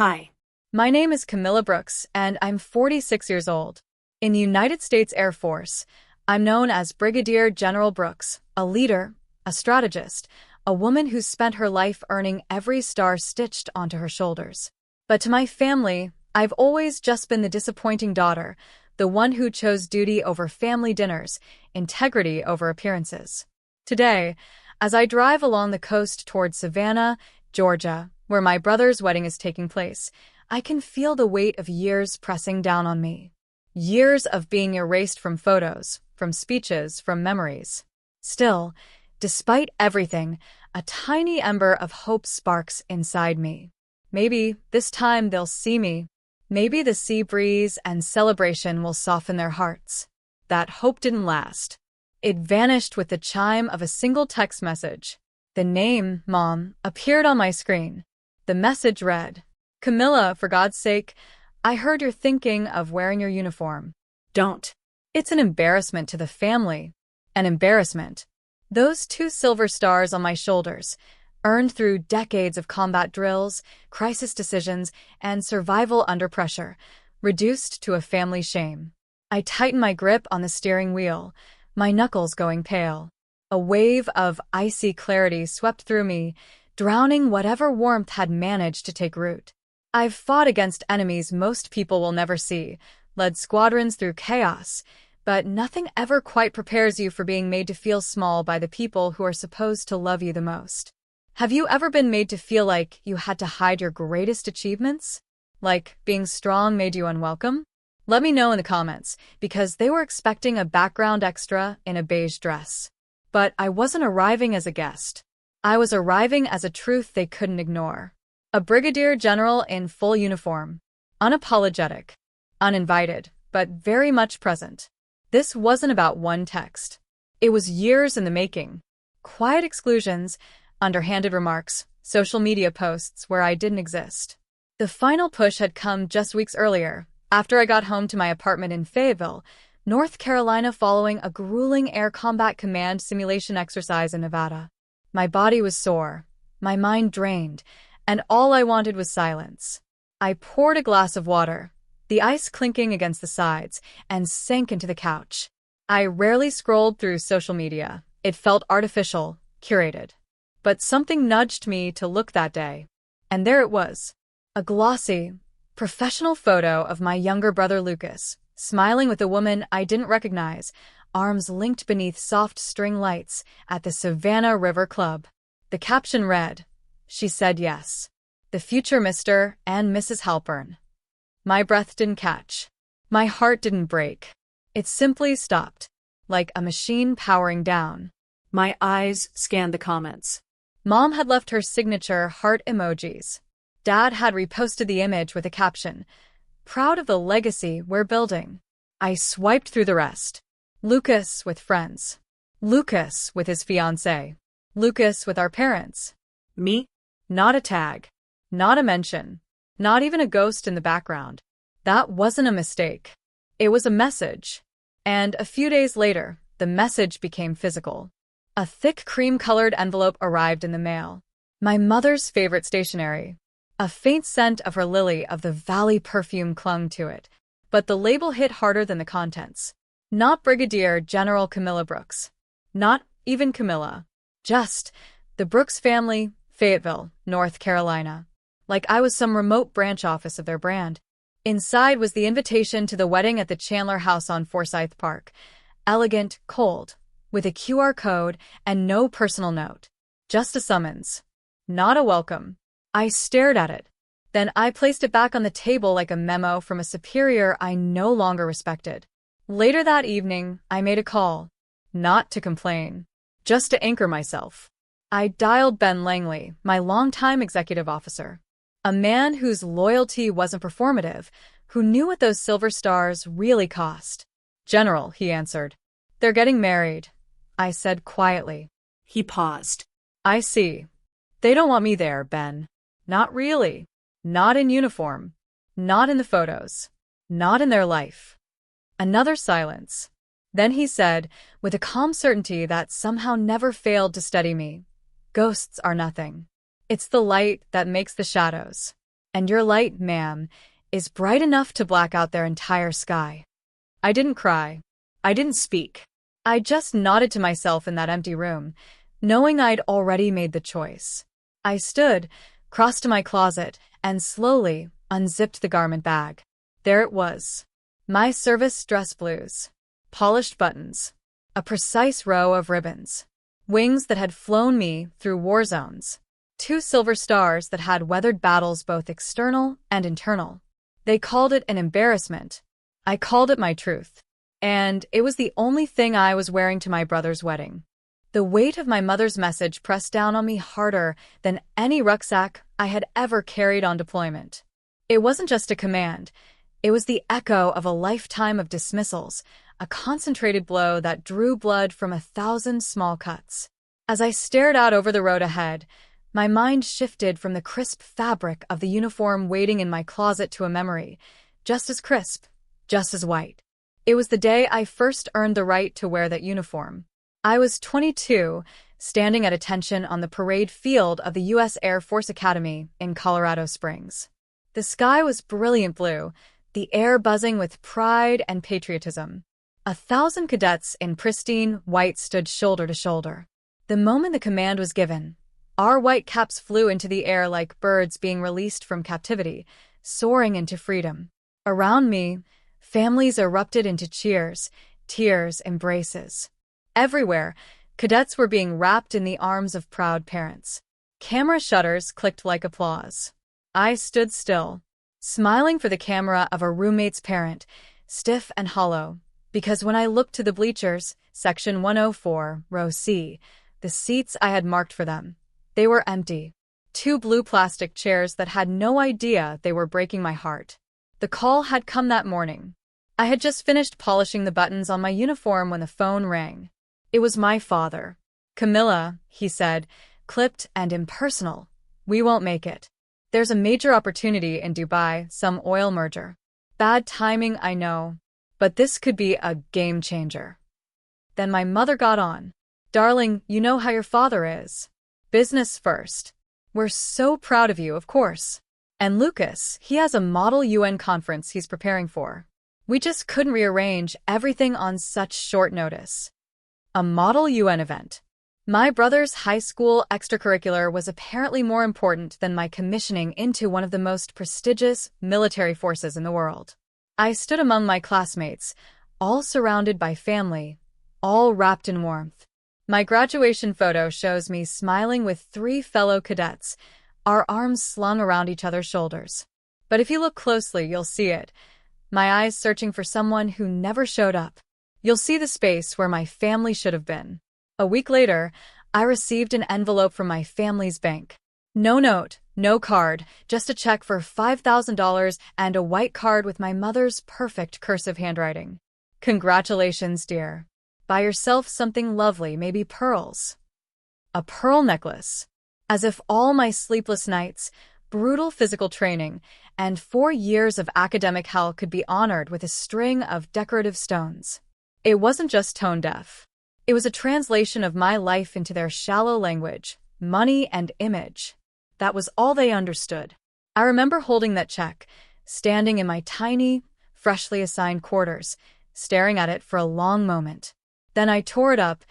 Hi. My name is Camilla Brooks, and I'm 46 years old. In the United States Air Force, I'm known as Brigadier General Brooks, a leader, a strategist, a woman who's spent her life earning every star stitched onto her shoulders. But to my family, I've always just been the disappointing daughter, the one who chose duty over family dinners, integrity over appearances. Today, as I drive along the coast toward Savannah, Georgia, where my brother's wedding is taking place, I can feel the weight of years pressing down on me. Years of being erased from photos, from speeches, from memories. Still, despite everything, a tiny ember of hope sparks inside me. Maybe this time they'll see me. Maybe the sea breeze and celebration will soften their hearts. That hope didn't last. It vanished with the chime of a single text message. The name, Mom, appeared on my screen. The message read, "Camilla, for God's sake, I heard you're thinking of wearing your uniform. Don't. It's an embarrassment to the family. An embarrassment. Those 2 silver stars on my shoulders, earned through decades of combat drills, crisis decisions, and survival under pressure, reduced to a family shame. I tighten my grip on the steering wheel, my knuckles going pale. A wave of icy clarity swept through me, drowning whatever warmth had managed to take root. I've fought against enemies most people will never see, led squadrons through chaos, but nothing ever quite prepares you for being made to feel small by the people who are supposed to love you the most. Have you ever been made to feel like you had to hide your greatest achievements? Like being strong made you unwelcome? Let me know in the comments, because they were expecting a background extra in a beige dress. But I wasn't arriving as a guest. I was arriving as a truth they couldn't ignore. A brigadier general in full uniform. Unapologetic. Uninvited, but very much present. This wasn't about one text. It was years in the making. Quiet exclusions, underhanded remarks, social media posts where I didn't exist. The final push had come just weeks earlier, after I got home to my apartment in Fayetteville, North Carolina, following a grueling Air Combat Command simulation exercise in Nevada. My body was sore, my mind drained, and all I wanted was silence. I poured a glass of water, the ice clinking against the sides, and sank into the couch. I rarely scrolled through social media. It felt artificial, curated. But something nudged me to look that day. And there it was. A glossy, professional photo of my younger brother Lucas, smiling with a woman I didn't recognize, arms linked beneath soft string lights at the Savannah River Club. The caption read, "She said yes. The future Mr. and Mrs. Halpern." My breath didn't catch. My heart didn't break. It simply stopped, like a machine powering down. My eyes scanned the comments. Mom had left her signature heart emojis. Dad had reposted the image with a caption, "Proud of the legacy we're building." I swiped through the rest. Lucas with friends. Lucas with his fiancée. Lucas with our parents. Me? Not a tag. Not a mention. Not even a ghost in the background. That wasn't a mistake. It was a message. And a few days later, the message became physical. A thick cream-colored envelope arrived in the mail. My mother's favorite stationery. A faint scent of her lily of the valley perfume clung to it, but the label hit harder than the contents. Not Brigadier General Camilla Brooks. Not even Camilla. Just the Brooks family, Fayetteville, North Carolina. Like I was some remote branch office of their brand. Inside was the invitation to the wedding at the Chandler House on Forsyth Park. Elegant, cold, with a QR code and no personal note. Just a summons. Not a welcome. I stared at it. Then I placed it back on the table like a memo from a superior I no longer respected. Later that evening, I made a call. Not to complain. Just to anchor myself. I dialed Ben Langley, my longtime executive officer. A man whose loyalty wasn't performative, who knew what those silver stars really cost. "General," he answered. "They're getting married," I said quietly. He paused. "I see. They don't want me there, Ben. Not really. Not in uniform. Not in the photos. Not in their life." Another silence. Then he said, with a calm certainty that somehow never failed to steady me, "Ghosts are nothing. It's the light that makes the shadows." And your light, ma'am, is bright enough to black out their entire sky. I didn't cry. I didn't speak. I just nodded to myself in that empty room, knowing I'd already made the choice. I stood, crossed to my closet, and slowly unzipped the garment bag. There it was. My service dress blues. Polished buttons. A precise row of ribbons. Wings that had flown me through war zones. 2 silver stars that had weathered battles both external and internal. They called it an embarrassment. I called it my truth. And it was the only thing I was wearing to my brother's wedding. The weight of my mother's message pressed down on me harder than any rucksack I had ever carried on deployment. It wasn't just a command. It was the echo of a lifetime of dismissals, a concentrated blow that drew blood from 1,000 small cuts. As I stared out over the road ahead, my mind shifted from the crisp fabric of the uniform waiting in my closet to a memory, just as crisp, just as white. It was the day I first earned the right to wear that uniform. I was 22, standing at attention on the parade field of the U.S. Air Force Academy in Colorado Springs. The sky was brilliant blue, the air buzzing with pride and patriotism. 1,000 cadets in pristine white stood shoulder to shoulder. The moment the command was given, our white caps flew into the air like birds being released from captivity, soaring into freedom. Around me, families erupted into cheers, tears, embraces. Everywhere, cadets were being wrapped in the arms of proud parents. Camera shutters clicked like applause. I stood still, smiling for the camera of a roommate's parent, stiff and hollow, because when I looked to the bleachers, section 104, row C, the seats I had marked for them, they were empty. 2 blue plastic chairs that had no idea they were breaking my heart. The call had come that morning. I had just finished polishing the buttons on my uniform when the phone rang. It was my father. "Camilla," he said, clipped and impersonal. "We won't make it. There's a major opportunity in Dubai, some oil merger. Bad timing, I know, but this could be a game changer." Then my mother got on. "Darling, you know how your father is. Business first. We're so proud of you, of course. And Lucas, he has a model UN conference he's preparing for. We just couldn't rearrange everything on such short notice." A model UN event. My brother's high school extracurricular was apparently more important than my commissioning into one of the most prestigious military forces in the world. I stood among my classmates, all surrounded by family, all wrapped in warmth. My graduation photo shows me smiling with 3 fellow cadets, our arms slung around each other's shoulders. But if you look closely, you'll see it. My eyes searching for someone who never showed up. You'll see the space where my family should have been. A week later, I received an envelope from my family's bank. No note, no card, just a check for $5,000 and a white card with my mother's perfect cursive handwriting. "Congratulations, dear. Buy yourself something lovely, maybe pearls." A pearl necklace. As if all my sleepless nights, brutal physical training, and 4 years of academic hell could be honored with a string of decorative stones. It wasn't just tone deaf. It was a translation of my life into their shallow language, money and image. That was all they understood. I remember holding that check, standing in my tiny, freshly assigned quarters, staring at it for a long moment. Then I tore it up,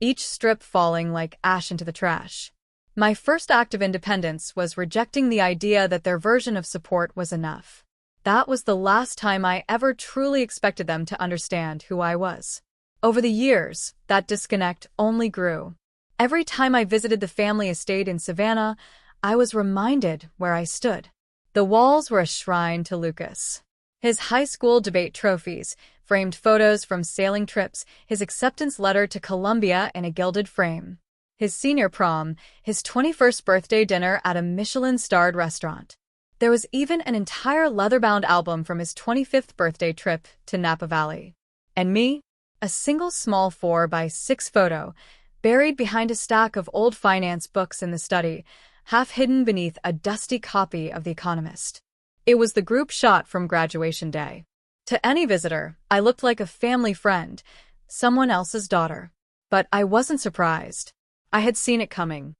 each strip falling like ash into the trash. My first act of independence was rejecting the idea that their version of support was enough. That was the last time I ever truly expected them to understand who I was. Over the years, that disconnect only grew. Every time I visited the family estate in Savannah, I was reminded where I stood. The walls were a shrine to Lucas. His high school debate trophies, framed photos from sailing trips, his acceptance letter to Columbia in a gilded frame. His senior prom, his 21st birthday dinner at a Michelin-starred restaurant. There was even an entire leather-bound album from his 25th birthday trip to Napa Valley. And me? A single small 4x6 photo, buried behind a stack of old finance books in the study, half hidden beneath a dusty copy of The Economist. It was the group shot from graduation day. To any visitor, I looked like a family friend, someone else's daughter. But I wasn't surprised. I had seen it coming.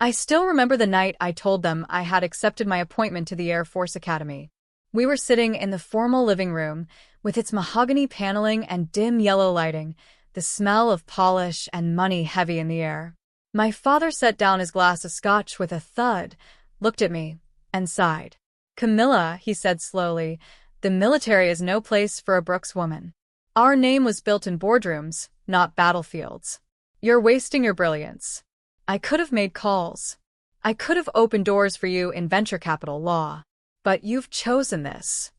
I still remember the night I told them I had accepted my appointment to the Air Force Academy. We were sitting in the formal living room, with its mahogany paneling and dim yellow lighting, the smell of polish and money heavy in the air. My father set down his glass of scotch with a thud, looked at me, and sighed. "Camilla," he said slowly, "the military is no place for a Brooks woman. Our name was built in boardrooms, not battlefields. You're wasting your brilliance. I could have made calls. I could have opened doors for you in venture capital law. But you've chosen this."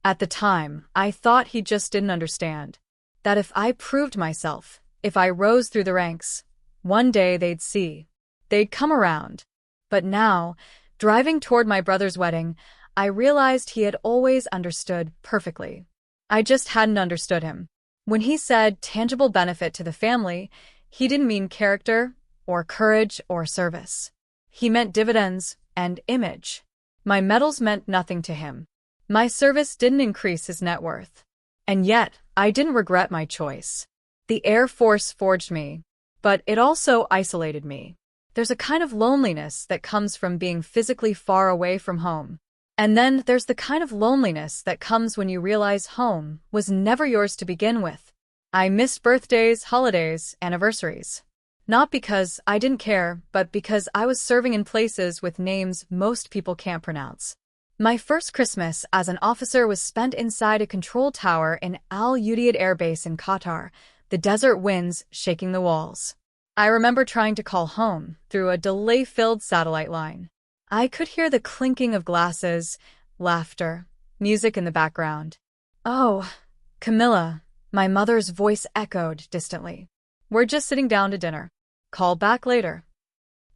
At the time, I thought he just didn't understand. That if I proved myself, if I rose through the ranks, one day they'd see. They'd come around. But now, driving toward my brother's wedding, I realized he had always understood perfectly. I just hadn't understood him. When he said tangible benefit to the family, he didn't mean character, or courage, or service. He meant dividends and image. My medals meant nothing to him. My service didn't increase his net worth. And yet, I didn't regret my choice. The Air Force forged me, but it also isolated me. There's a kind of loneliness that comes from being physically far away from home. And then there's the kind of loneliness that comes when you realize home was never yours to begin with. I missed birthdays, holidays, anniversaries. Not because I didn't care, but because I was serving in places with names most people can't pronounce. My first Christmas as an officer was spent inside a control tower in Al Udeid Air Base in Qatar, the desert winds shaking the walls. I remember trying to call home through a delay-filled satellite line. I could hear the clinking of glasses, laughter, music in the background. "Oh, Camilla," my mother's voice echoed distantly. "We're just sitting down to dinner. Call back later."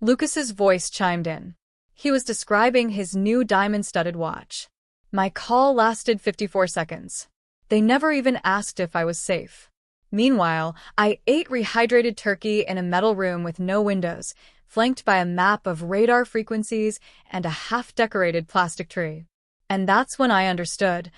Lucas's voice chimed in. He was describing his new diamond-studded watch. My call lasted 54 seconds. They never even asked if I was safe. Meanwhile, I ate rehydrated turkey in a metal room with no windows, flanked by a map of radar frequencies and a half-decorated plastic tree. And that's when I understood.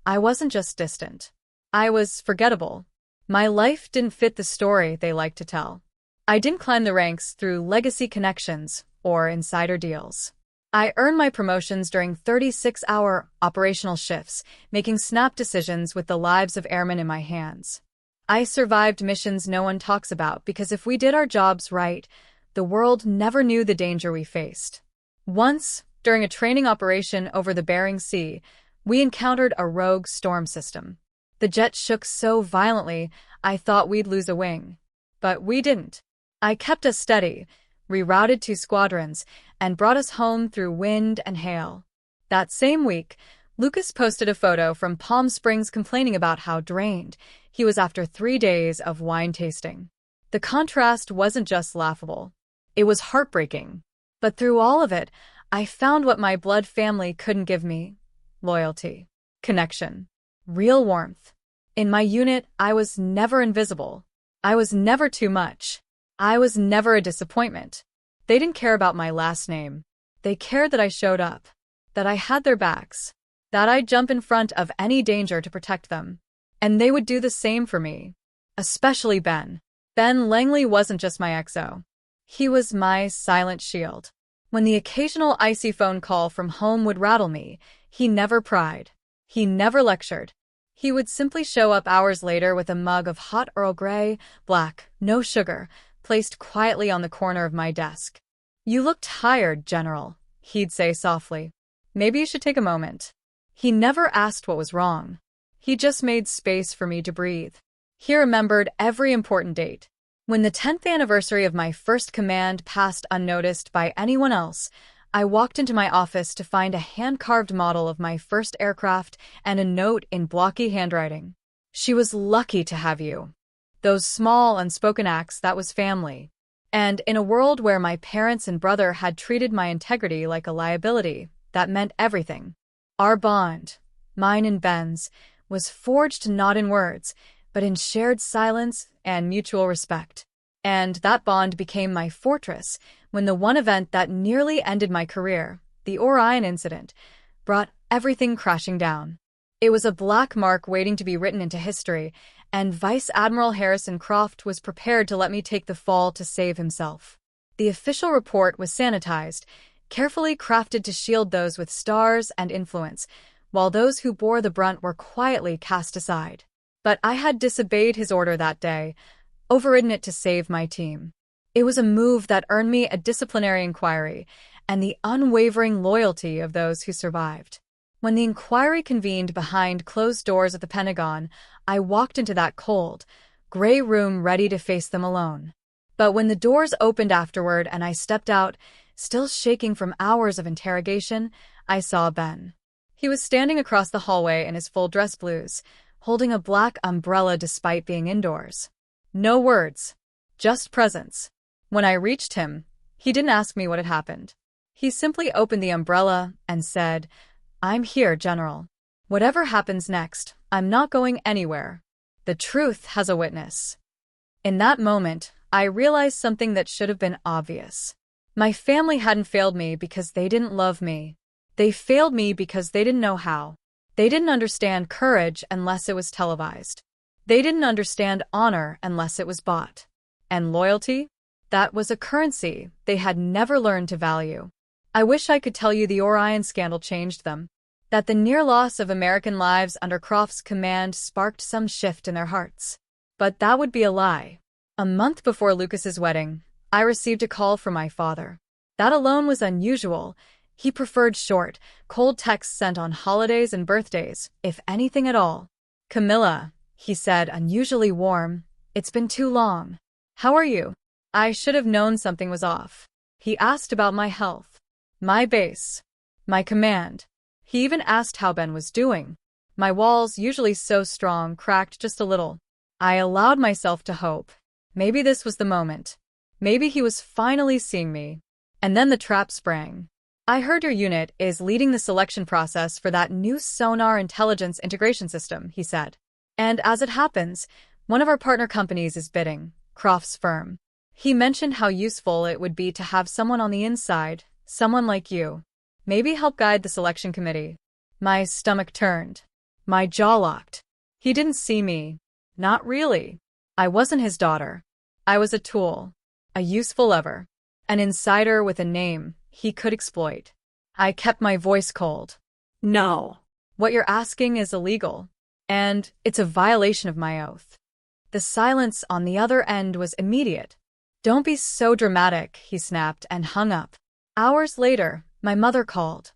I wasn't just distant. I was forgettable. My life didn't fit the story they liked to tell. I didn't climb the ranks through legacy connections or insider deals. I earned my promotions during 36-hour operational shifts, making snap decisions with the lives of airmen in my hands. I survived missions no one talks about because if we did our jobs right, the world never knew the danger we faced. Once, during a training operation over the Bering Sea, we encountered a rogue storm system. The jet shook so violently, I thought we'd lose a wing. But we didn't. I kept us steady, rerouted 2 squadrons, and brought us home through wind and hail. That same week, Lucas posted a photo from Palm Springs complaining about how drained he was after 3 days of wine tasting. The contrast wasn't just laughable. It was heartbreaking. But through all of it, I found what my blood family couldn't give me: loyalty, connection, real warmth. In my unit, I was never invisible. I was never too much. I was never a disappointment. They didn't care about my last name. They cared that I showed up, that I had their backs, that I'd jump in front of any danger to protect them. And they would do the same for me. Especially Ben. Ben Langley wasn't just my XO. He was my silent shield. When the occasional icy phone call from home would rattle me, he never pried. He never lectured. He would simply show up hours later with a mug of hot Earl Grey, black, no sugar, placed quietly on the corner of my desk. "You look tired, General," he'd say softly. "Maybe you should take a moment." He never asked what was wrong. He just made space for me to breathe. He remembered every important date. When the 10th anniversary of my first command passed unnoticed by anyone else, I walked into my office to find a hand-carved model of my first aircraft and a note in blocky handwriting. "She was lucky to have you." Those small, unspoken acts, that was family. And in a world where my parents and brother had treated my integrity like a liability, that meant everything. Our bond, mine and Ben's, was forged not in words, but in shared silence and mutual respect. And that bond became my fortress when the one event that nearly ended my career, the Orion incident, brought everything crashing down. It was a black mark waiting to be written into history, and Vice Admiral Harrison Croft was prepared to let me take the fall to save himself. The official report was sanitized, carefully crafted to shield those with stars and influence, while those who bore the brunt were quietly cast aside. But I had disobeyed his order that day, overridden it to save my team. It was a move that earned me a disciplinary inquiry and the unwavering loyalty of those who survived. When the inquiry convened behind closed doors at the Pentagon, I walked into that cold, gray room ready to face them alone. But when the doors opened afterward and I stepped out, still shaking from hours of interrogation, I saw Ben. He was standing across the hallway in his full dress blues, holding a black umbrella despite being indoors. No words, just presence. When I reached him, he didn't ask me what had happened. He simply opened the umbrella and said, "I'm here, General. Whatever happens next, I'm not going anywhere. The truth has a witness." In that moment, I realized something that should have been obvious. My family hadn't failed me because they didn't love me. They failed me because they didn't know how. They didn't understand courage unless it was televised. They didn't understand honor unless it was bought. And loyalty? That was a currency they had never learned to value. I wish I could tell you the Orion scandal changed them, that the near loss of American lives under Croft's command sparked some shift in their hearts. But that would be a lie. A month before Lucas's wedding, I received a call from my father. That alone was unusual. He preferred short, cold texts sent on holidays and birthdays, if anything at all. "Camilla," he said, unusually warm, "it's been too long. How are you?" I should have known something was off. He asked about my health, my base, my command. He even asked how Ben was doing. My walls, usually so strong, cracked just a little. I allowed myself to hope. Maybe this was the moment. Maybe he was finally seeing me. And then the trap sprang. "I heard your unit is leading the selection process for that new sonar intelligence integration system," he said. "And as it happens, one of our partner companies is bidding, Croft's firm. He mentioned how useful it would be to have someone on the inside, someone like you. Maybe help guide the selection committee." My stomach turned. My jaw locked. He didn't see me. Not really. I wasn't his daughter. I was a tool. A useful lever. An insider with a name he could exploit. I kept my voice cold. No. "What you're asking is illegal. And it's a violation of my oath." The silence on the other end was immediate. "Don't be so dramatic," he snapped and hung up. Hours later, my mother called.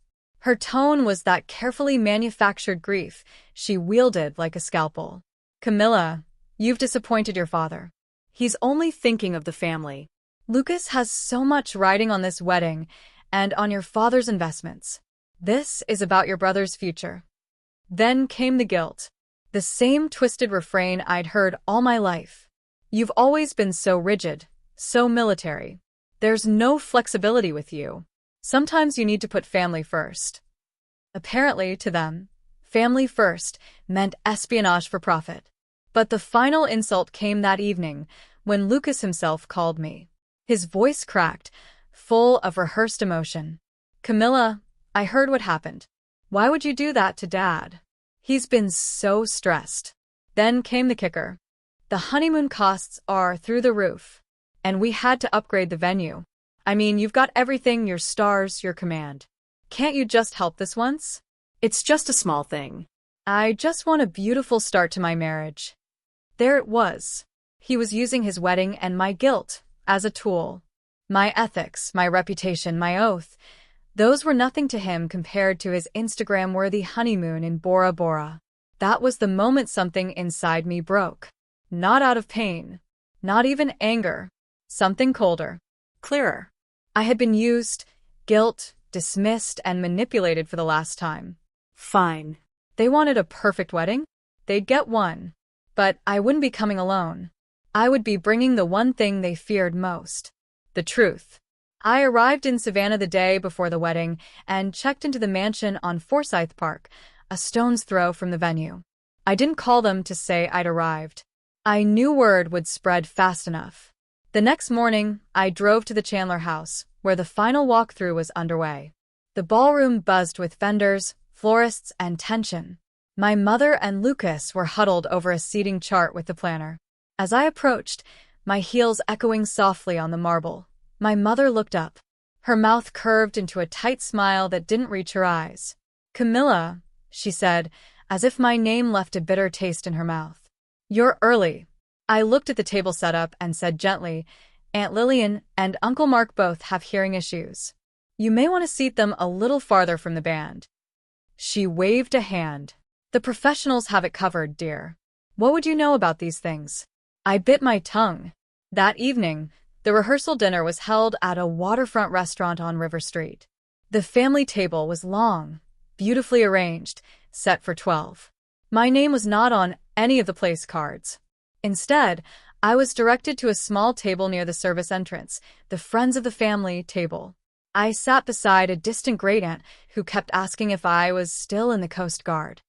Her tone was that carefully manufactured grief she wielded like a scalpel. "Camilla, you've disappointed your father. He's only thinking of the family. Lucas has so much riding on this wedding and on your father's investments. This is about your brother's future." Then came the guilt. The same twisted refrain I'd heard all my life. "You've always been so rigid, so military. There's no flexibility with you. Sometimes you need to put family first." Apparently, to them, family first meant espionage for profit. But the final insult came that evening when Lucas himself called me. His voice cracked, full of rehearsed emotion. "Camilla, I heard what happened. Why would you do that to Dad? He's been so stressed." Then came the kicker. "The honeymoon costs are through the roof. And we had to upgrade the venue. I mean, you've got everything, your stars, your command. Can't you just help this once?" "It's just a small thing. I just want a beautiful start to my marriage." There it was. He was using his wedding and my guilt as a tool. My ethics, my reputation, my oath, those were nothing to him compared to his Instagram-worthy honeymoon in Bora Bora. That was the moment something inside me broke. Not out of pain. Not even anger. Something colder. Clearer. I had been used, guilt, dismissed, and manipulated for the last time. Fine. They wanted a perfect wedding? They'd get one. But I wouldn't be coming alone. I would be bringing the one thing they feared most. The truth. I arrived in Savannah the day before the wedding and checked into the mansion on Forsyth Park, a stone's throw from the venue. I didn't call them to say I'd arrived. I knew word would spread fast enough. The next morning, I drove to the Chandler house, where the final walkthrough was underway. The ballroom buzzed with vendors, florists, and tension. My mother and Lucas were huddled over a seating chart with the planner. As I approached, my heels echoing softly on the marble, My mother looked up. Her mouth curved into a tight smile that didn't reach her eyes. "Camilla," she said, as if my name left a bitter taste in her mouth. "You're early." I looked at the table setup and said gently, "Aunt Lillian and Uncle Mark both have hearing issues. You may want to seat them a little farther from the band." She waved a hand. "The professionals have it covered, dear. What would you know about these things?" I bit my tongue. That evening, the rehearsal dinner was held at a waterfront restaurant on River Street. The family table was long, beautifully arranged, set for 12. My name was not on any of the place cards. Instead, I was directed to a small table near the service entrance, the Friends of the Family table. I sat beside a distant great-aunt who kept asking if I was still in the Coast Guard.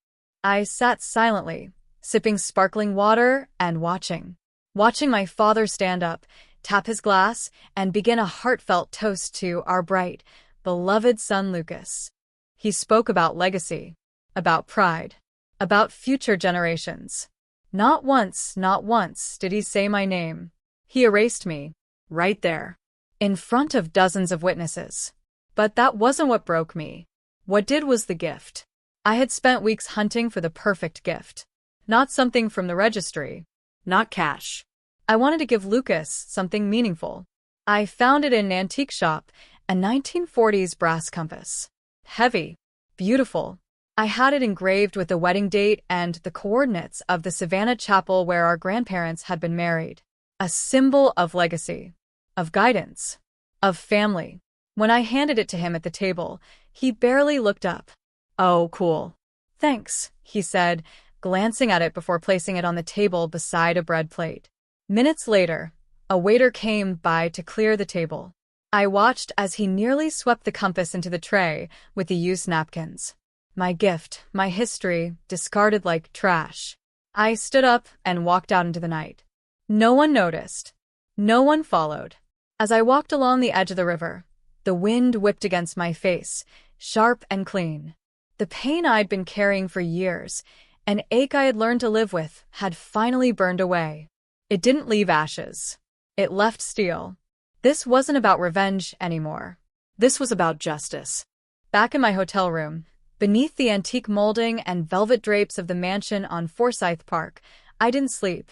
I sat silently, sipping sparkling water and watching my father stand up, tap his glass, and begin a heartfelt toast to our bright, beloved son Lucas. He spoke about legacy, about pride, about future generations. Not once did he say my name. He erased me, right there, in front of dozens of witnesses. But that wasn't what broke me. What did was the gift. I had spent weeks hunting for the perfect gift. Not something from the registry. Not cash. I wanted to give Lucas something meaningful. I found it in an antique shop, a 1940s brass compass. Heavy, beautiful. I had it engraved with the wedding date and the coordinates of the Savannah chapel where our grandparents had been married. A symbol of legacy, of guidance, of family. When I handed it to him at the table, he barely looked up. "Oh, cool. Thanks," he said, glancing at it before placing it on the table beside a bread plate. Minutes later, a waiter came by to clear the table. I watched as he nearly swept the compass into the tray with the used napkins. My gift, my history, discarded like trash. I stood up and walked out into the night. No one noticed. No one followed. As I walked along the edge of the river, the wind whipped against my face, sharp and clean. The pain I'd been carrying for years, an ache I had learned to live with, had finally burned away. It didn't leave ashes. It left steel. This wasn't about revenge anymore. This was about justice. Back in my hotel room, beneath the antique molding and velvet drapes of the mansion on Forsyth Park, I didn't sleep.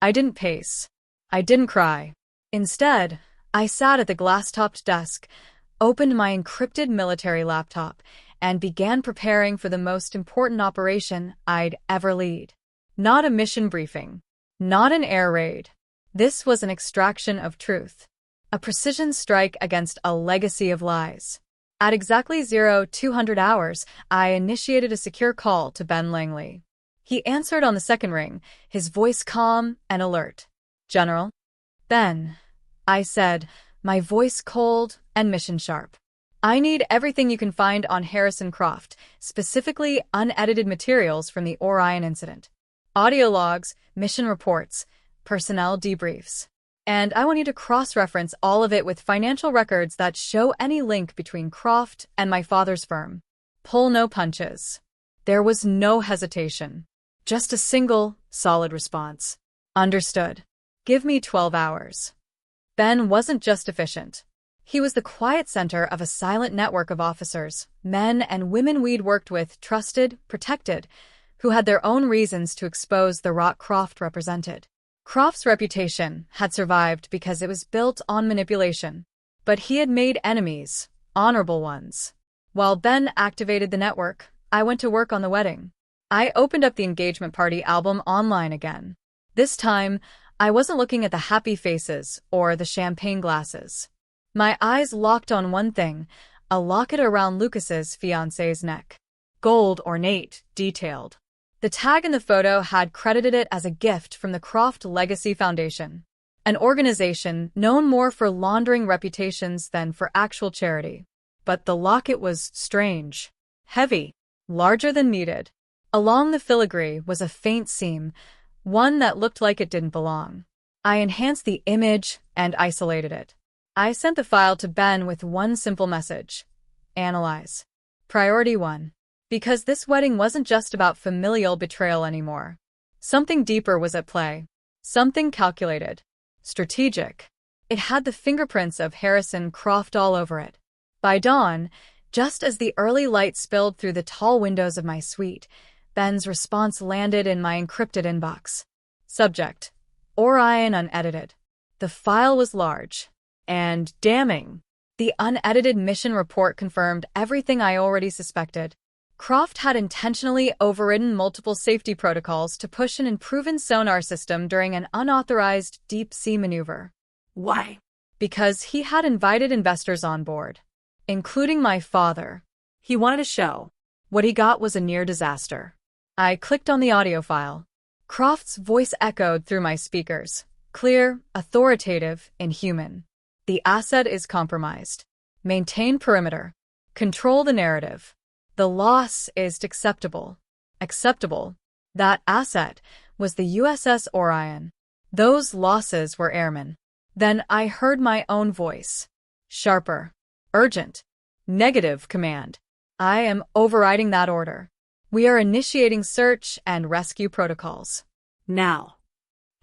I didn't pace. I didn't cry. Instead, I sat at the glass-topped desk, opened my encrypted military laptop, and began preparing for the most important operation I'd ever lead. Not a mission briefing. Not an air raid. This was an extraction of truth. A precision strike against a legacy of lies. At exactly 0200 hours, I initiated a secure call to Ben Langley. He answered on the second ring, his voice calm and alert. "General?" "Ben," I said, my voice cold and mission sharp. "I need everything you can find on Harrison Croft, specifically unedited materials from the Orion incident. Audio logs, mission reports, personnel debriefs. And I want you to cross-reference all of it with financial records that show any link between Croft and my father's firm. Pull no punches." There was no hesitation. Just a single, solid response. "Understood. Give me 12 hours." Ben wasn't just efficient. He was the quiet center of a silent network of officers, men and women we'd worked with, trusted, protected, who had their own reasons to expose the rot Croft represented. Croft's reputation had survived because it was built on manipulation, but he had made enemies, honorable ones. While Ben activated the network, I went to work on the wedding. I opened up the engagement party album online again. This time, I wasn't looking at the happy faces or the champagne glasses. My eyes locked on one thing, a locket around Lucas's fiancée's neck. Gold, ornate, detailed. The tag in the photo had credited it as a gift from the Croft Legacy Foundation, an organization known more for laundering reputations than for actual charity. But the locket was strange. Heavy. Larger than needed. Along the filigree was a faint seam, one that looked like it didn't belong. I enhanced the image and isolated it. I sent the file to Ben with one simple message. Analyze. Priority 1. Because this wedding wasn't just about familial betrayal anymore. Something deeper was at play. Something calculated. Strategic. It had the fingerprints of Harrison Croft all over it. By dawn, just as the early light spilled through the tall windows of my suite, Ben's response landed in my encrypted inbox. Subject: Orion unedited. The file was large and damning. The unedited mission report confirmed everything I already suspected. Croft had intentionally overridden multiple safety protocols to push an unproven sonar system during an unauthorized deep-sea maneuver. Why? Because he had invited investors on board, including my father. He wanted a show. What he got was a near disaster. I clicked on the audio file. Croft's voice echoed through my speakers, clear, authoritative, inhuman. The asset is compromised. Maintain perimeter. Control the narrative. The loss is acceptable. Acceptable. That asset was the USS Orion. Those losses were airmen. Then I heard my own voice. Sharper. Urgent. Negative command. I am overriding that order. We are initiating search and rescue protocols. Now.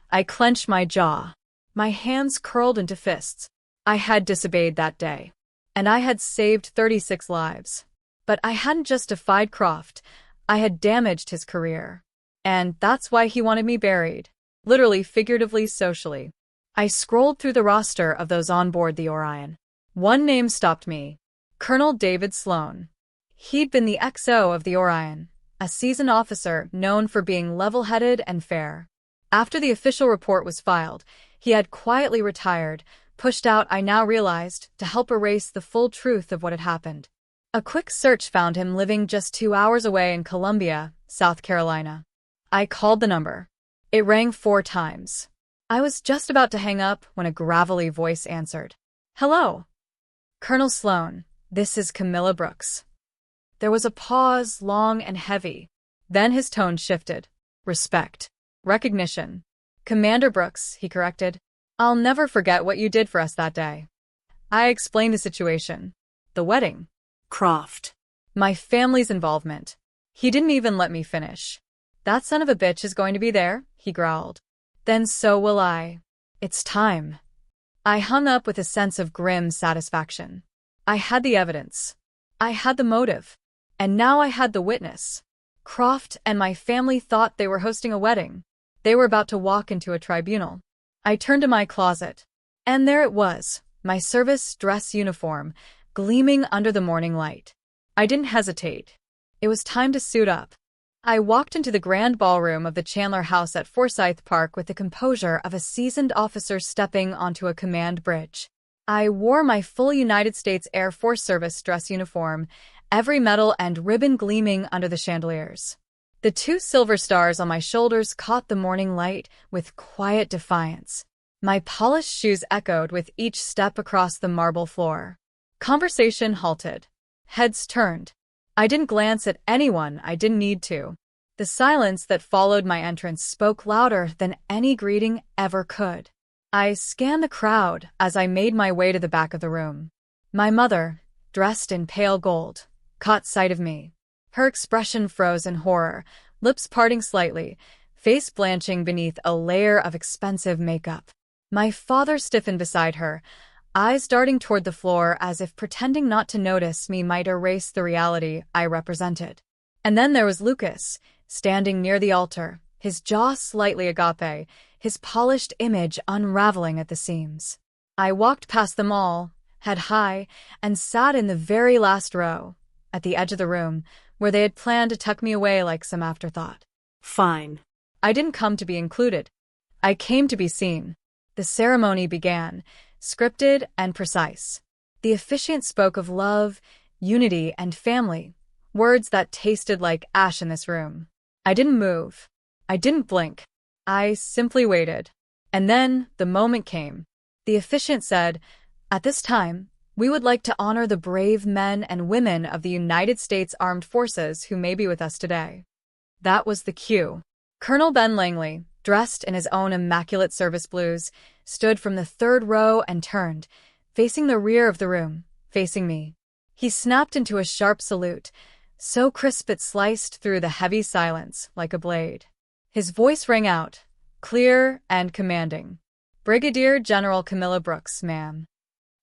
I clenched my jaw. My hands curled into fists. I had disobeyed that day. And I had saved 36 lives. But I hadn't just defied Croft. I had damaged his career. And that's why he wanted me buried. Literally, figuratively, socially. I scrolled through the roster of those on board the Orion. One name stopped me. Colonel David Sloan. He'd been the XO of the Orion, a seasoned officer known for being level-headed and fair. After the official report was filed, he had quietly retired, pushed out, I now realized, to help erase the full truth of what had happened. A quick search found him living just 2 hours away in Columbia, South Carolina. I called the number. It rang 4 times. I was just about to hang up when a gravelly voice answered. Hello. Colonel Sloan, this is Camilla Brooks. There was a pause, long and heavy. Then his tone shifted. Respect. Recognition. Commander Brooks, he corrected. I'll never forget what you did for us that day. I explained the situation. The wedding. Croft. My family's involvement. He didn't even let me finish. That son of a bitch is going to be there, he growled. Then so will I. It's time. I hung up with a sense of grim satisfaction. I had the evidence. I had the motive. And now I had the witness. Croft and my family thought they were hosting a wedding. They were about to walk into a tribunal. I turned to my closet. And there it was, my service dress uniform, gleaming under the morning light. I didn't hesitate. It was time to suit up. I walked into the grand ballroom of the Chandler House at Forsyth Park with the composure of a seasoned officer stepping onto a command bridge. I wore my full United States Air Force Service dress uniform, every medal and ribbon gleaming under the chandeliers. The 2 silver stars on my shoulders caught the morning light with quiet defiance. My polished shoes echoed with each step across the marble floor. Conversation halted. Heads turned. I didn't glance at anyone I didn't need to. The silence that followed my entrance spoke louder than any greeting ever could. I scanned the crowd as I made my way to the back of the room. My mother, dressed in pale gold, caught sight of me. Her expression froze in horror, lips parting slightly, face blanching beneath a layer of expensive makeup. My father stiffened beside her, eyes darting toward the floor as if pretending not to notice me might erase the reality I represented. And then there was Lucas, standing near the altar, his jaw slightly agape, his polished image unraveling at the seams. I walked past them all, head high, and sat in the very last row, at the edge of the room, where they had planned to tuck me away like some afterthought. Fine. I didn't come to be included. I came to be seen. The ceremony began, scripted and precise. The officiant spoke of love, unity, and family, words that tasted like ash in this room. I didn't move. I didn't blink. I simply waited. And then the moment came. The officiant said, "At this time, we would like to honor the brave men and women of the United States Armed Forces who may be with us today." That was the cue. Colonel Ben Langley, dressed in his own immaculate service blues, stood from the 3rd row and turned, facing the rear of the room, facing me. He snapped into a sharp salute, so crisp it sliced through the heavy silence like a blade. His voice rang out, clear and commanding. Brigadier General Camilla Brooks, ma'am.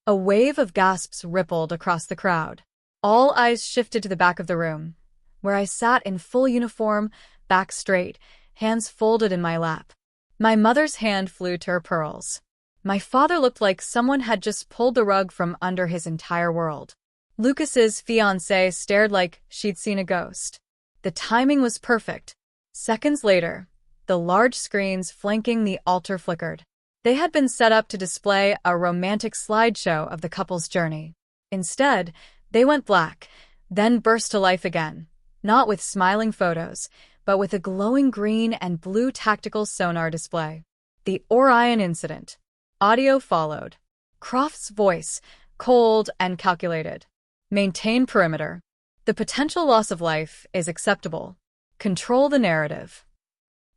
A wave of gasps rippled across the crowd. All eyes shifted to the back of the room, where I sat in full uniform, back straight, hands folded in my lap. My mother's hand flew to her pearls. My father looked like someone had just pulled the rug from under his entire world. Lucas's fiancée stared like she'd seen a ghost. The timing was perfect. Seconds later, the large screens flanking the altar flickered. They had been set up to display a romantic slideshow of the couple's journey. Instead, they went black, then burst to life again, not with smiling photos, but with a glowing green and blue tactical sonar display. The Orion incident. Audio followed. Croft's voice, cold and calculated. Maintain perimeter. The potential loss of life is acceptable. Control the narrative.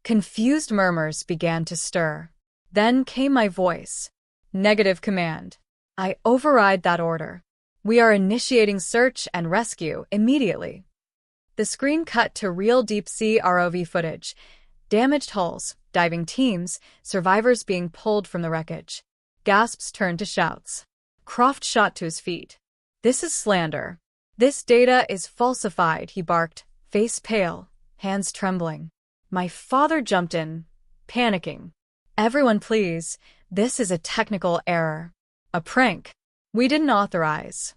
Confused murmurs began to stir. Then came my voice. Negative command. I override that order. We are initiating search and rescue immediately. The screen cut to real deep-sea ROV footage. Damaged hulls, diving teams, survivors being pulled from the wreckage. Gasps turned to shouts. Croft shot to his feet. This is slander. This data is falsified, he barked, face pale, hands trembling. My father jumped in, panicking. Everyone please, this is a technical error. A prank. We didn't authorize.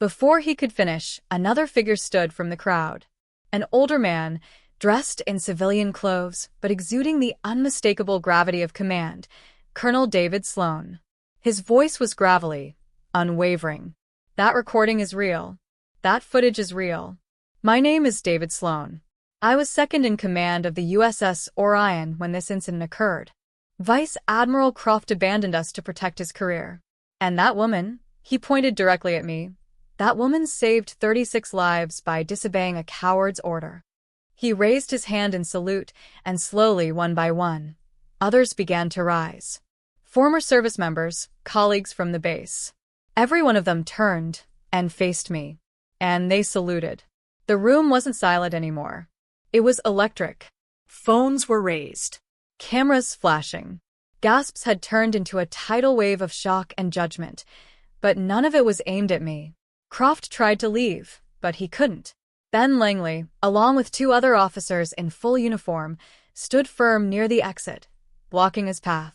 Before he could finish, another figure stood from the crowd. An older man, dressed in civilian clothes, but exuding the unmistakable gravity of command, Colonel David Sloan. His voice was gravelly, unwavering. That recording is real. That footage is real. My name is David Sloan. I was second in command of the USS Orion when this incident occurred. Vice Admiral Croft abandoned us to protect his career. And that woman, he pointed directly at me, that woman saved 36 lives by disobeying a coward's order. He raised his hand in salute, and slowly, one by one, others began to rise. Former service members, colleagues from the base. Every one of them turned and faced me, and they saluted. The room wasn't silent anymore. It was electric. Phones were raised. Cameras flashing. Gasps had turned into a tidal wave of shock and judgment, but none of it was aimed at me. Croft tried to leave, but he couldn't. Ben Langley, along with 2 other officers in full uniform, stood firm near the exit, blocking his path.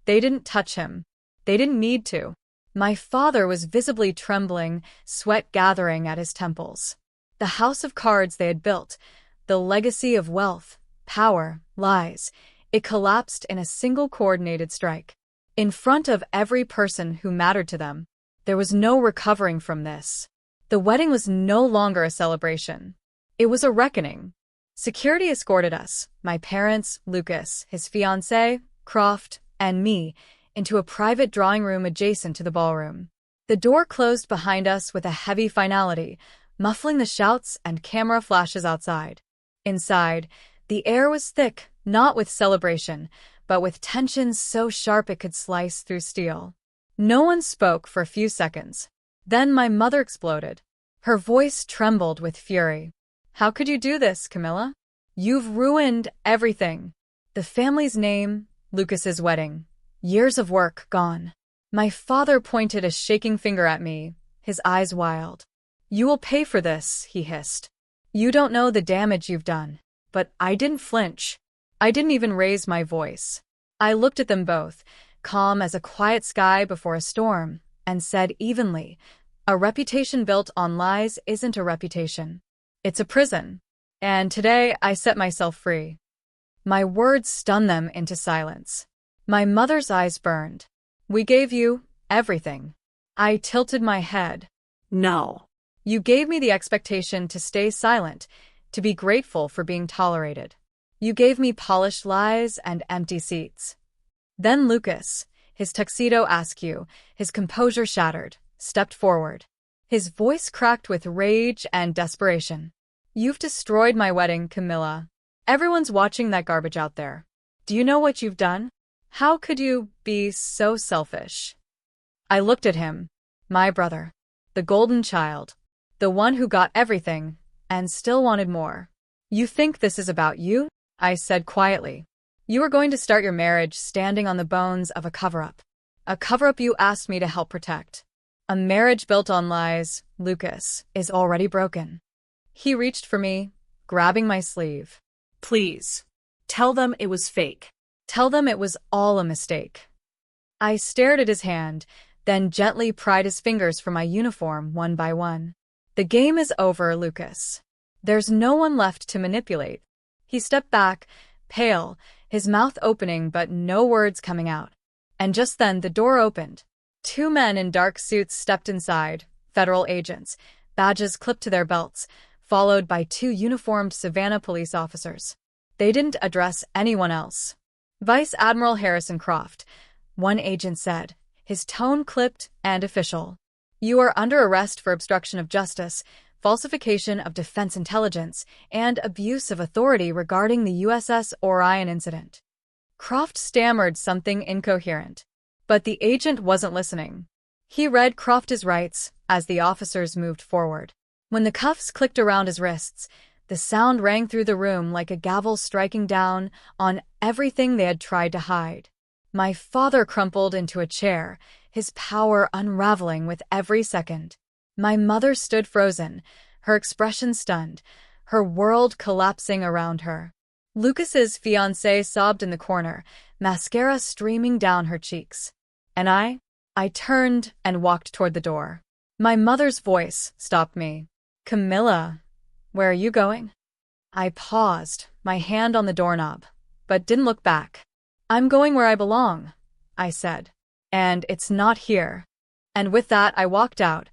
They didn't touch him. They didn't need to. My father was visibly trembling, sweat gathering at his temples. The house of cards they had built, the legacy of wealth, power, lies, it collapsed in a single coordinated strike. In front of every person who mattered to them, there was no recovering from this. The wedding was no longer a celebration. It was a reckoning. Security escorted us, my parents, Lucas, his fiancée, Croft, and me, into a private drawing room adjacent to the ballroom. The door closed behind us with a heavy finality, muffling the shouts and camera flashes outside. Inside, the air was thick, not with celebration, but with tension so sharp it could slice through steel. No one spoke for a few seconds. Then my mother exploded. Her voice trembled with fury. How could you do this, Camilla? You've ruined everything. The family's name, Lucas's wedding. Years of work gone. My father pointed a shaking finger at me, his eyes wild. You will pay for this, he hissed. You don't know the damage you've done. But I didn't flinch. I didn't even raise my voice. I looked at them both, calm as a quiet sky before a storm, and said evenly, a reputation built on lies isn't a reputation. It's a prison. And today I set myself free. My words stunned them into silence. My mother's eyes burned. We gave you everything. I tilted my head. No. You gave me the expectation to stay silent, to be grateful for being tolerated. You gave me polished lies and empty seats. Then Lucas, his tuxedo askew, his composure shattered, stepped forward. His voice cracked with rage and desperation. You've destroyed my wedding, Camilla. Everyone's watching that garbage out there. Do you know what you've done? How could you be so selfish? I looked at him, my brother, the golden child, the one who got everything and still wanted more. You think this is about you? I said quietly. You are going to start your marriage standing on the bones of a cover-up. A cover-up you asked me to help protect. A marriage built on lies, Lucas, is already broken. He reached for me, grabbing my sleeve. Please. Tell them it was fake. Tell them it was all a mistake. I stared at his hand, then gently pried his fingers from my uniform one by one. The game is over, Lucas. There's no one left to manipulate. He stepped back, pale, his mouth opening but no words coming out. And just then the door opened. 2 men in dark suits stepped inside, federal agents, badges clipped to their belts, followed by 2 uniformed Savannah police officers. They didn't address anyone else. Vice Admiral Harrison Croft, one agent said, his tone clipped and official. You are under arrest for obstruction of justice, falsification of defense intelligence, and abuse of authority regarding the USS Orion incident. Croft stammered something incoherent, but the agent wasn't listening. He read Croft's rights as the officers moved forward. When the cuffs clicked around his wrists, the sound rang through the room like a gavel striking down on everything they had tried to hide. My father crumpled into a chair, his power unraveling with every second. My mother stood frozen, her expression stunned, her world collapsing around her. Lucas's fiancée sobbed in the corner, mascara streaming down her cheeks. And I turned and walked toward the door. My mother's voice stopped me. Camilla, where are you going? I paused, my hand on the doorknob, but didn't look back. I'm going where I belong, I said. And it's not here. And with that, I walked out,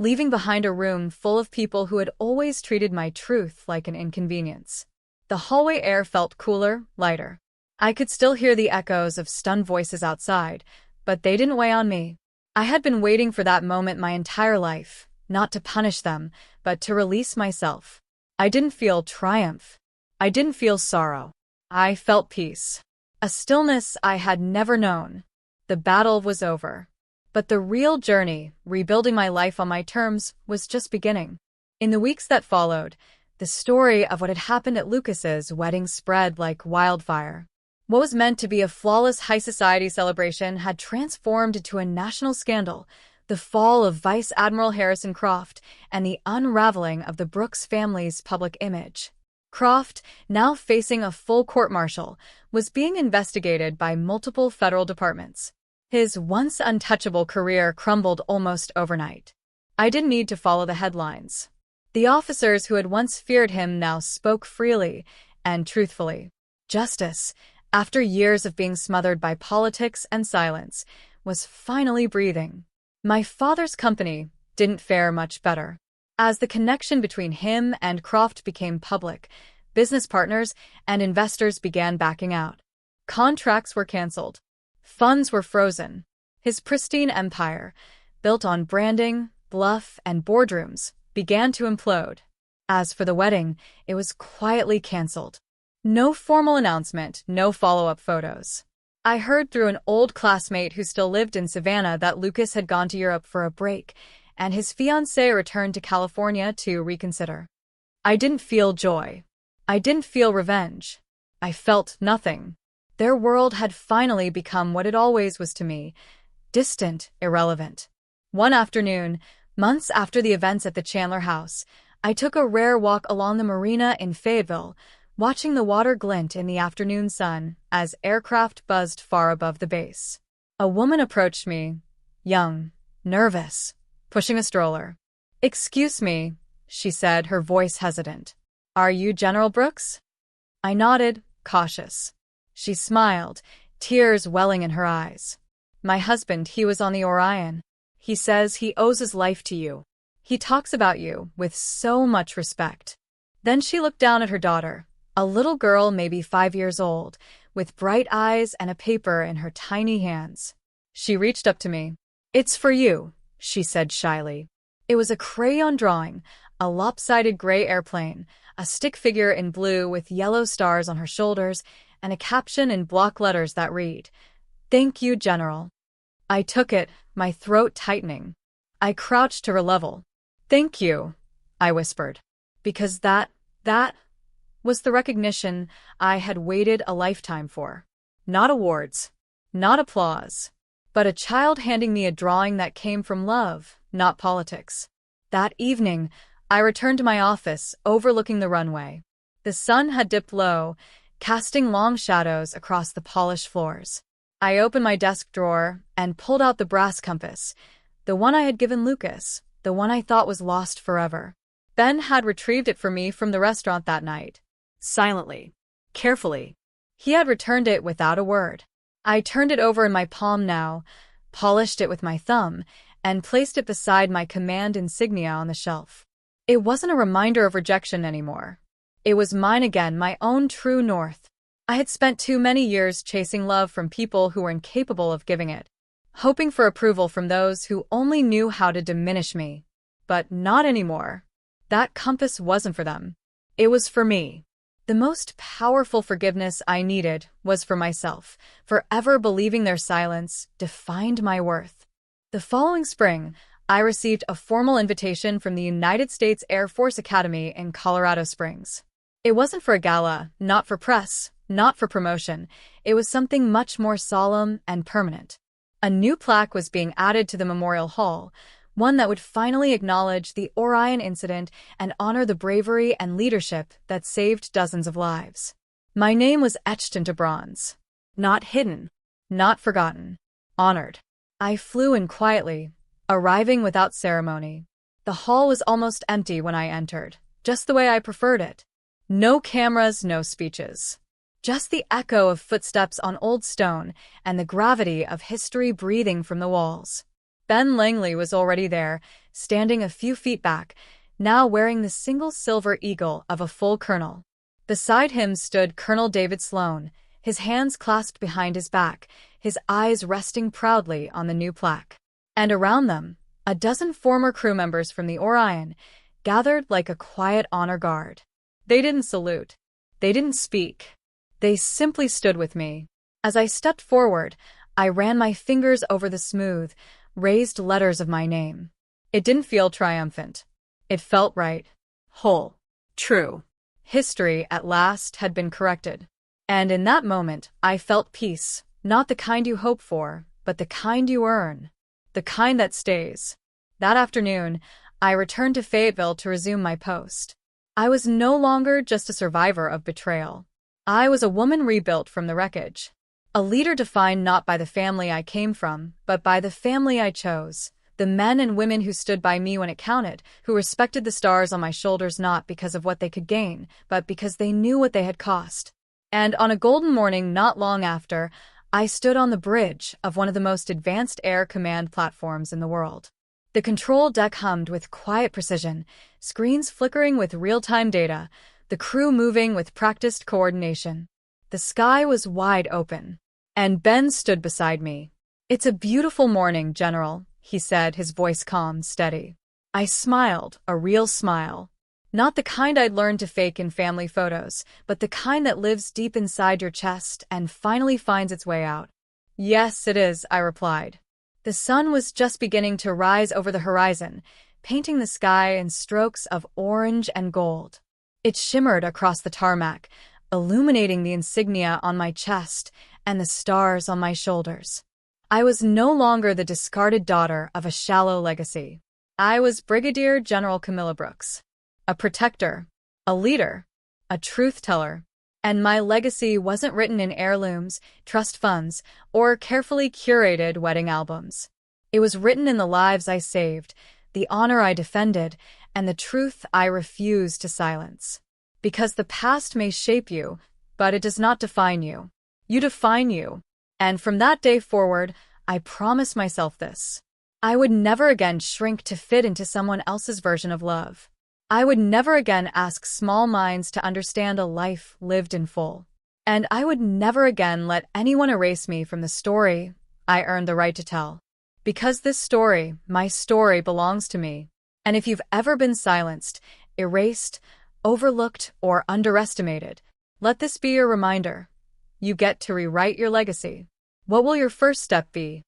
leaving behind a room full of people who had always treated my truth like an inconvenience. The hallway air felt cooler, lighter. I could still hear the echoes of stunned voices outside, but they didn't weigh on me. I had been waiting for that moment my entire life, not to punish them, but to release myself. I didn't feel triumph. I didn't feel sorrow. I felt peace. A stillness I had never known. The battle was over. But the real journey, rebuilding my life on my terms, was just beginning. In the weeks that followed, the story of what had happened at Lucas's wedding spread like wildfire. What was meant to be a flawless high society celebration had transformed into a national scandal, the fall of Vice Admiral Harrison Croft, and the unraveling of the Brooks family's public image. Croft, now facing a full court-martial, was being investigated by multiple federal departments. His once untouchable career crumbled almost overnight. I didn't need to follow the headlines. The officers who had once feared him now spoke freely and truthfully. Justice, after years of being smothered by politics and silence, was finally breathing. My father's company didn't fare much better. As the connection between him and Croft became public, business partners and investors began backing out. Contracts were canceled. Funds were frozen. His pristine empire, built on branding, bluff, and boardrooms, began to implode. As for the wedding, it was quietly canceled. No formal announcement, no follow-up photos. I heard through an old classmate who still lived in Savannah that Lucas had gone to Europe for a break, and his fiancée returned to California to reconsider. I didn't feel joy. I didn't feel revenge. I felt nothing. Their world had finally become what it always was to me, distant, irrelevant. One afternoon, months after the events at the Chandler house, I took a rare walk along the marina in Fayetteville, watching the water glint in the afternoon sun as aircraft buzzed far above the base. A woman approached me, young, nervous, pushing a stroller. "Excuse me," she said, her voice hesitant. "Are you General Brooks?" I nodded, cautious. She smiled, tears welling in her eyes. "My husband, he was on the Orion. He says he owes his life to you. He talks about you with so much respect." Then she looked down at her daughter, a little girl maybe 5 years old, with bright eyes and a paper in her tiny hands. She reached up to me. "It's for you," she said shyly. It was a crayon drawing, a lopsided gray airplane, a stick figure in blue with yellow stars on her shoulders, and a caption in block letters that read, "Thank you, General." I took it, my throat tightening. I crouched to her level. "Thank you," I whispered. "Because that was the recognition I had waited a lifetime for. Not awards, not applause, but a child handing me a drawing that came from love, not politics. That evening, I returned to my office, overlooking the runway. The sun had dipped low, casting long shadows across the polished floors. I opened my desk drawer and pulled out the brass compass, the one I had given Lucas, the one I thought was lost forever. Ben had retrieved it for me from the restaurant that night. Silently. Carefully. He had returned it without a word. I turned it over in my palm now, polished it with my thumb, and placed it beside my command insignia on the shelf. It wasn't a reminder of rejection anymore. It was mine again, my own true north. I had spent too many years chasing love from people who were incapable of giving it, hoping for approval from those who only knew how to diminish me. But not anymore. That compass wasn't for them. It was for me. The most powerful forgiveness I needed was for myself, for ever believing their silence defined my worth. The following spring, I received a formal invitation from the United States Air Force Academy in Colorado Springs. It wasn't for a gala, not for press, not for promotion. It was something much more solemn and permanent. A new plaque was being added to the Memorial Hall, one that would finally acknowledge the Orion incident and honor the bravery and leadership that saved dozens of lives. My name was etched into bronze. Not hidden. Not forgotten. Honored. I flew in quietly, arriving without ceremony. The hall was almost empty when I entered, just the way I preferred it. No cameras, no speeches. Just the echo of footsteps on old stone and the gravity of history breathing from the walls. Ben Langley was already there, standing a few feet back, now wearing the single silver eagle of a full colonel. Beside him stood Colonel David Sloan, his hands clasped behind his back, his eyes resting proudly on the new plaque. And around them, a dozen former crew members from the Orion, gathered like a quiet honor guard. They didn't salute. They didn't speak. They simply stood with me. As I stepped forward, I ran my fingers over the smooth, raised letters of my name. It didn't feel triumphant. It felt right. Whole. True. History, at last, had been corrected. And in that moment, I felt peace, not the kind you hope for, but the kind you earn. The kind that stays. That afternoon, I returned to Fayetteville to resume my post. I was no longer just a survivor of betrayal. I was a woman rebuilt from the wreckage. A leader defined not by the family I came from, but by the family I chose. The men and women who stood by me when it counted, who respected the stars on my shoulders not because of what they could gain, but because they knew what they had cost. And on a golden morning not long after, I stood on the bridge of one of the most advanced air command platforms in the world. The control deck hummed with quiet precision, screens flickering with real-time data, the crew moving with practiced coordination. The sky was wide open, and Ben stood beside me. "It's a beautiful morning, General," he said, his voice calm, steady. I smiled, a real smile. Not the kind I'd learned to fake in family photos, but the kind that lives deep inside your chest and finally finds its way out. "Yes, it is," I replied. The sun was just beginning to rise over the horizon, painting the sky in strokes of orange and gold. It shimmered across the tarmac, illuminating the insignia on my chest and the stars on my shoulders. I was no longer the discarded daughter of a shallow legacy. I was Brigadier General Camilla Brooks, a protector, a leader, a truth-teller. And my legacy wasn't written in heirlooms, trust funds, or carefully curated wedding albums. It was written in the lives I saved, the honor I defended, and the truth I refused to silence. Because the past may shape you, but it does not define you. You define you. And from that day forward, I promised myself this. I would never again shrink to fit into someone else's version of love. I would never again ask small minds to understand a life lived in full. And I would never again let anyone erase me from the story I earned the right to tell. Because this story, my story, belongs to me. And if you've ever been silenced, erased, overlooked, or underestimated, let this be your reminder. You get to rewrite your legacy. What will your first step be?